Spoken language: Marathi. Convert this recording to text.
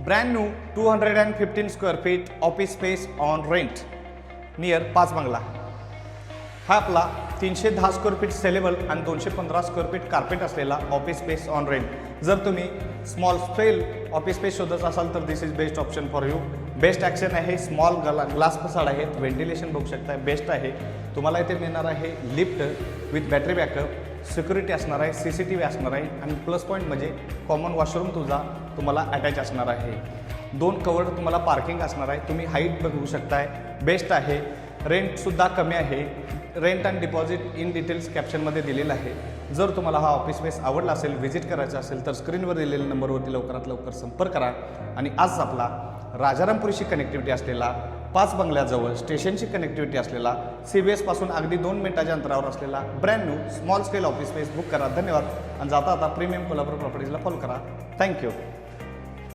brand new 215 square feet office space on rent near पाच बंगला. हा आपला 310 स्क्वेअर फीट सेलेबल आणि 215 स्क्वेअर फीट कार्पेट असलेला ऑफिस स्पेस ऑन रेंट. जर तुम्ही स्मॉल स्पेल ऑफिस स्पेस शोधत असाल तर this is best option for you. Best action आहे. स्मॉल ग्लास फसाड आहेत. व्हेंटिलेशन बघू शकता. बेस्ट आहे. तुम्हाला इथे मिळणार आहे lift with battery backup, security असणार आहे, CCTV असणार आहे आणि प्लस पॉईंट म्हणजे कॉमन वॉशरूम तुम्हाला अटॅच असणार आहे. 2 कवर्ड तुम्हाला पार्किंग असणार आहे. तुम्ही हाईट बघू शकताय. बेस्ट आहे. रेंटसुद्धा कमी आहे. Rent and deposit in details कॅप्शनमध्ये दिलेलं आहे. जर तुम्हाला हा ऑफिस स्पेस आवडला असेल, व्हिजिट करायचा असेल तर स्क्रीनवर दिलेल्या नंबरवरती लवकरात लवकर संपर्क करा. आणि आज आपला राजारामपुरीशी कनेक्टिव्हिटी असलेला, पाच बंगल्याजवळ स्टेशनची कनेक्टिव्हिटी असलेला, CBS पासून अगदी 2 मिनिटाच्या अंतरावर असलेला brand new small scale office space book करा. धन्यवाद. आणि जाता आता प्रीमियम कोल्हापूर प्रॉपर्टीजला फॉलो करा. थँक्यू.